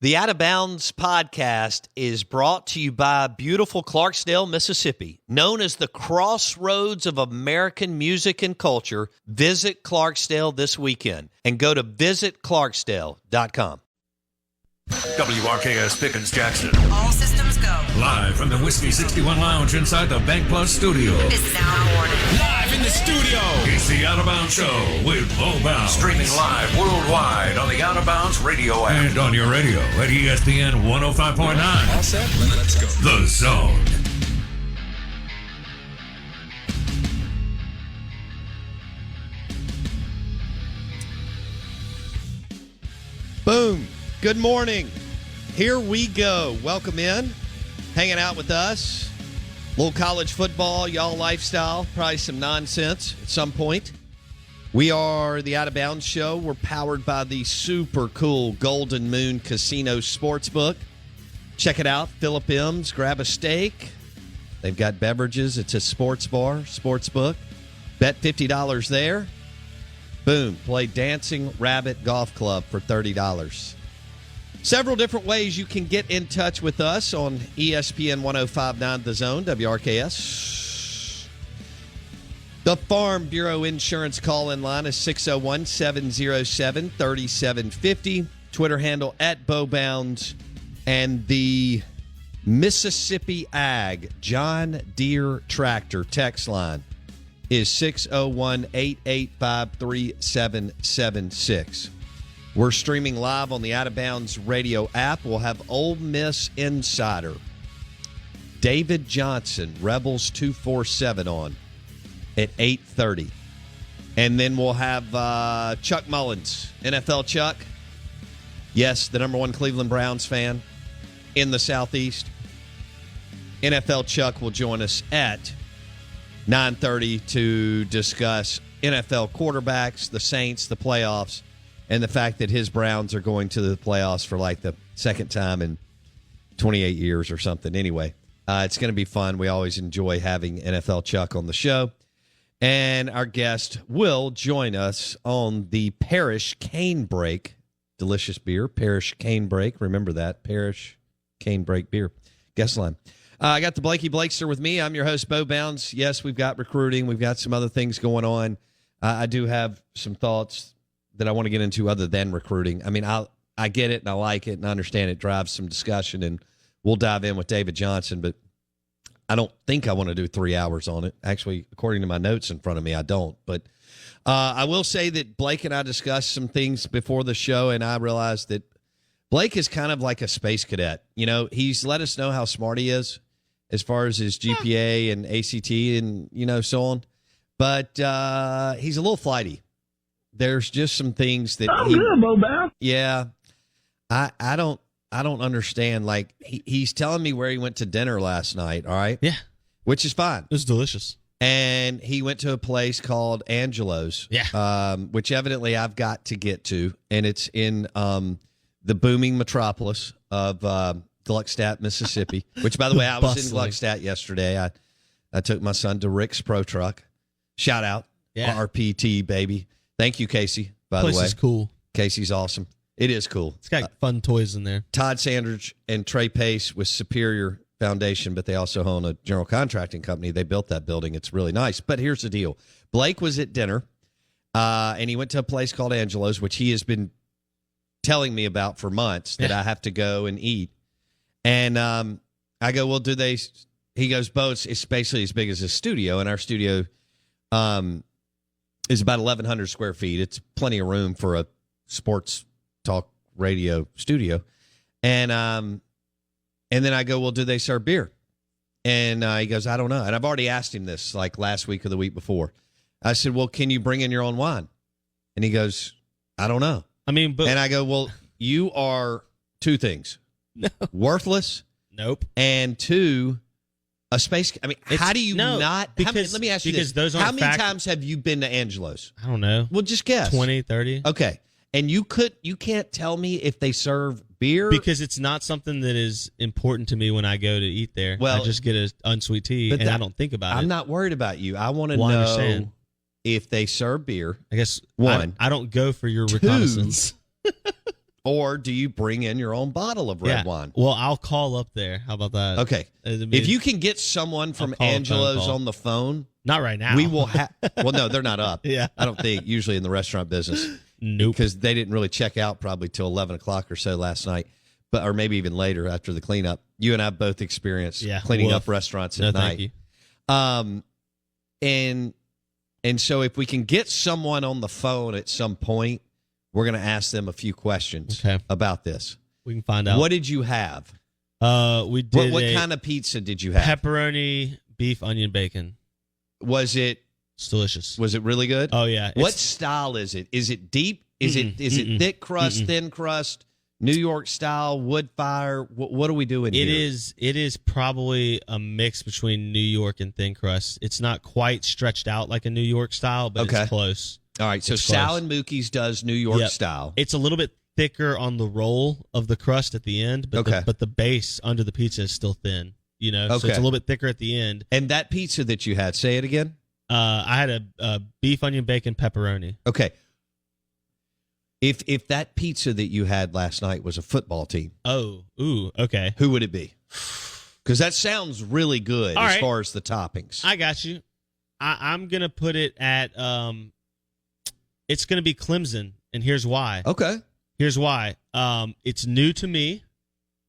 The Out of Bounds podcast is brought to you by beautiful Clarksdale, Mississippi. Known as the crossroads of American music and culture, visit Clarksdale this weekend and go to visitclarksdale.com. WRKS Pickens Jackson. All systems go. Live from the Whiskey 61 Lounge inside the Bank Plus studio. This is Al Warning. Live in the studio. It's the Out of Bounds Show with Bo Bounds. Streaming live worldwide on the Out of Bounds radio app. And on your radio at ESPN 105.9. All set? Let's go. The Zone. Boom. Good morning. Here we go. Welcome in. Hanging out with us. Little college football, y'all lifestyle. Probably some nonsense at some point. We are the Out of Bounds Show. We're powered by the super cool Golden Moon Casino Sportsbook. Check it out. Philip M's. Grab a steak. They've got beverages. It's a sports bar, sportsbook. Bet $50 there. Boom. Play Dancing Rabbit Golf Club for $30. Several different ways you can get in touch with us on ESPN 105.9 The Zone, WRKS. The Farm Bureau Insurance call-in line is 601-707-3750. Twitter handle at BoBounds. And the Mississippi Ag John Deere Tractor text line is 601-885-3776. We're streaming live on the Out of Bounds radio app. We'll have Ole Miss insider David Johnson, Rebels 247 on at 8:30. And then we'll have Chuck Mullins, NFL Chuck. Yes, the number one Cleveland Browns fan in the Southeast. NFL Chuck will join us at 9:30 to discuss NFL quarterbacks, the Saints, the playoffs, and the fact that his Browns are going to the playoffs for like the second time in 28 years or something. Anyway, it's going to be fun. We always enjoy having NFL Chuck on the show. And our guest will join us on the Parish Cane Break. Delicious beer, Parish Cane Break. Remember that, Parish Cane Break beer. Guest line. I got the Blakey Blakester with me. I'm your host, Bo Bounds. Yes, we've got recruiting. We've got some other things going on. I do have some thoughts that I want to get into other than recruiting. I mean, I get it and I like it and I understand it drives some discussion, and we'll dive in with David Johnson, but I don't think I want to do 3 hours on it. Actually, according to my notes in front of me, I don't. But I will say that Blake and I discussed some things before the show, and I realized that Blake is kind of like a space cadet. You know, he's let us know how smart he is as far as his GPA and ACT and, you know, so on. But he's a little flighty. There's just some things that yeah, I don't understand. Like he's telling me where he went to dinner last night. All right, Yeah. which is fine. It was delicious. And he went to a place called Angelo's. Yeah. Which evidently I've got to get to, and it's in the booming metropolis of Gluckstadt, Mississippi. Which, by the way, I was in Gluckstadt yesterday. I took my son to Rick's Pro Truck. Shout out, RPT baby. Thank you, Casey, by the way. Place is cool. Casey's awesome. It is cool. It's got fun toys in there. Todd Sanders and Trey Pace with Superior Foundation, but they also own a general contracting company. They built that building. It's really nice. But here's the deal. Blake was at dinner, and he went to a place called Angelo's, which he has been telling me about for months that I have to go and eat. And I go, well, do they – he goes, Bo, it's basically as big as a studio, and our studio is about 1,100 square feet. It's plenty of room for a sports talk radio studio. And then I go, well, do they serve beer? And he goes, I don't know. And I've already asked him this like last week or the week before. I said, well, can you bring in your own wine? And he goes, I don't know. I mean, but and I go, well, you are two things. No. Worthless. Nope. And two, a space. I mean, how do you not? Because, let me ask you because this. Those how many times have you been to Angelo's? I don't know. Well, just guess. 20, 30. Okay. And you can't tell me if they serve beer? Because it's not something that is important to me when I go to eat there. Well, I just get an unsweet tea, and I don't think about it. I'm not worried about you. I want to know if they serve beer. I guess one. I don't go for your Two, reconnaissance. Or do you bring in your own bottle of red wine? Well, I'll call up there. How about that? Okay. If you can get someone from call a phone Angelo's call. on the phone, Not right now. we will have. Well, no, they're not up. Yeah. I don't think usually in the restaurant business. Nope. Because they didn't really check out probably till 11 o'clock or so last night, or maybe even later after the cleanup. You and I both experienced cleaning Woof. up restaurants No, at thank night. you. And so if we can get someone on the phone at some point, we're going to ask them a few questions about this. We can find out. What did you have? We did What a kind of pizza did you have? pepperoni, beef, onion, bacon. Was it It's delicious. really good? Oh yeah. What It's- style is it? Is it deep? Is it thick crust, thin crust, New York style, wood fire? What are we doing It here? is probably a mix between New York and thin crust. It's not quite stretched out like a New York style, but Okay. it's close. All right, so It's Sal close. and Mookie's does New York Yep. style. It's a little bit thicker on the roll of the crust at the end, but Okay. but the base under the pizza is still thin. You know, so Okay. it's a little bit thicker at the end. And that pizza that you had, say it again. I had a beef, onion, bacon, pepperoni. Okay. If that pizza that you had last night was a football team, Oh, ooh, okay. who would it be? Because that sounds really good All as right. far as the toppings. I got you. I'm gonna put it at it's gonna be Clemson, and here's why. Okay. Here's why. It's new to me,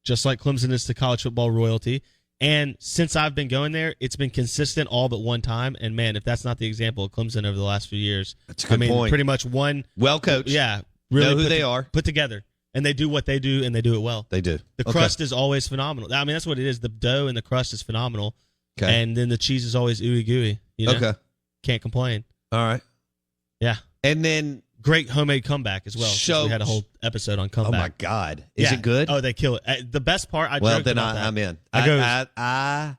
just like Clemson is to college football royalty. And since I've been going there, it's been consistent all but one time. And man, if that's not the example of Clemson over the last few years, That's a good point. pretty much one. Well coached. Yeah, really Know who put they are. put together, and they do what they do, and they do it well. They do. The Okay. crust is always phenomenal. I mean, that's what it is. The dough and the crust is phenomenal, Okay. and then the cheese is always ooey gooey. You know? Okay. Can't complain. All right. Yeah, And then, great homemade comeback as well. since So- we had a whole episode on oh comeback. my God. Is Yeah. it good? Oh, they kill it. The best part, I well, joked then about that. I'm in. I go- I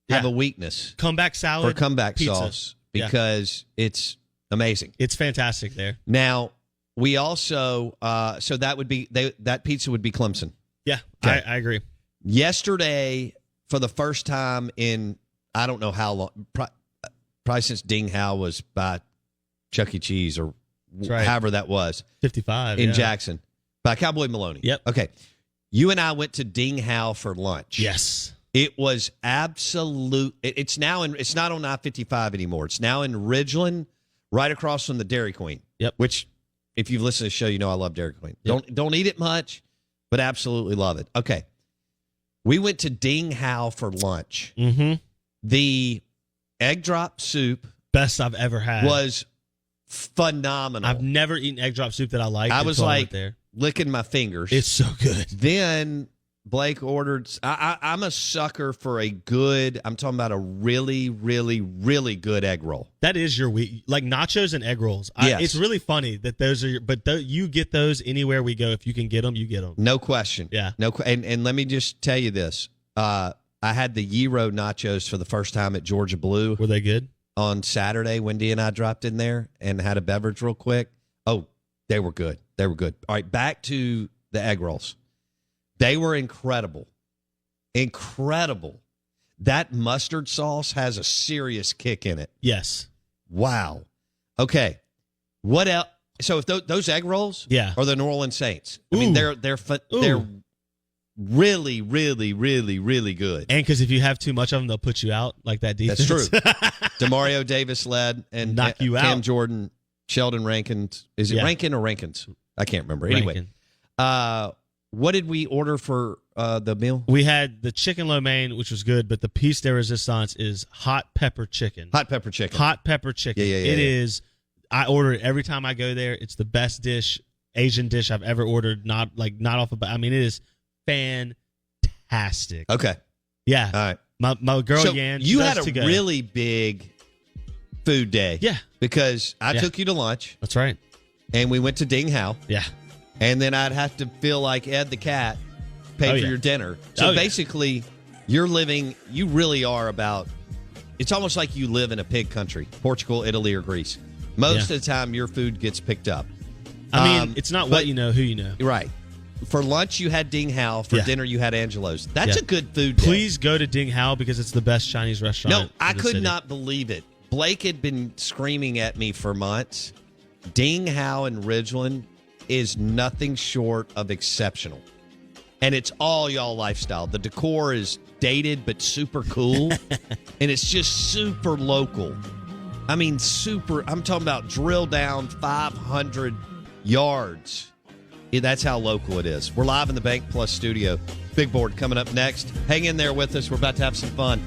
have Yeah. a weakness comeback for salad comeback pizza. sauce Yeah. because it's amazing. It's fantastic there. Now, we also, so that would be, that pizza would be Clemson. Yeah, Okay. I agree. Yesterday, for the first time in I don't know how long, probably since Ding Hao was by Chuck E. Cheese or That's right. however that was 55 in yeah. Jackson, by Cowboy Maloney. Yep. Okay. You and I went to Ding Hao for lunch. Yes. It was absolute. It's now in. It's not on I-55 anymore. It's now in Ridgeland, right across from the Dairy Queen. Yep. Which, if you've listened to the show, you know I love Dairy Queen. Yep. Don't eat it much, but absolutely love it. Okay. We went to Ding Hao for lunch. Mm-hmm. The egg drop soup Best I've ever had. was phenomenal. I've never eaten egg drop soup that I liked. I was until like went there. licking my fingers. It's so good. Then Blake ordered. I'm a sucker for a good. I'm talking about a really, really, really good egg roll. That is your week, like nachos and egg rolls. Yes. It's really funny that those are, you get those anywhere we go. If you can get them, you get them. No question. Yeah. And let me just tell you this. I had the gyro nachos for the first time at Georgia Blue Were they good? on Saturday. Wendy and I dropped in there and had a beverage real quick. Oh, they were good. They were good. All right, back to the egg rolls. They were incredible. Incredible. That mustard sauce has a serious kick in it. Yes. Wow. Okay. What else? So if those egg rolls Yeah. are the New Orleans Saints. I mean, Ooh. they're really, really, really, really good. And because if you have too much of them, they'll put you out like that defense. That's true. Demario Davis led and Knock you Cam out. Jordan, Sheldon Rankins. Is it Yeah. Rankin or Rankins? I can't remember. Anyway, Rankin. what did we order for the meal? We had the chicken lo mein, which was good, but the piece de resistance is hot pepper chicken. Hot pepper chicken. Hot pepper chicken. Yeah. It is. I order it every time I go there. It's the best Asian dish I've ever ordered. Not off of. I mean, it is fantastic. Okay. Yeah. All right. My girl So Yan. she you does had a to go. really big food day. Yeah. Because I Yeah. took you to lunch That's right. and we went to Ding Hao. Yeah. And then I'd have to feel like Ed the cat paid Oh, for yeah. your dinner. So Oh, yeah. basically, you really are about, it's almost like you live in a pig country, Portugal, Italy, or Greece. Most Yeah. of the time, your food gets picked up. I mean, it's not but- what you know, who you know. Right. For lunch, you had Ding Hao. For Yeah. dinner, you had Angelo's. That's Yeah. a good food day. Please go to Ding Hao because it's the best Chinese restaurant. No, I in the could city. not believe it. Blake had been screaming at me for months. Ding Hao in Ridgeland is nothing short of exceptional. And it's all y'all lifestyle. The decor is dated but super cool. And it's just super local. I mean, I'm talking about drill down 500 yards. Yeah, that's how local it is. We're live in the Bank Plus studio. Big Board coming up next. Hang in there with us. We're about to have some fun.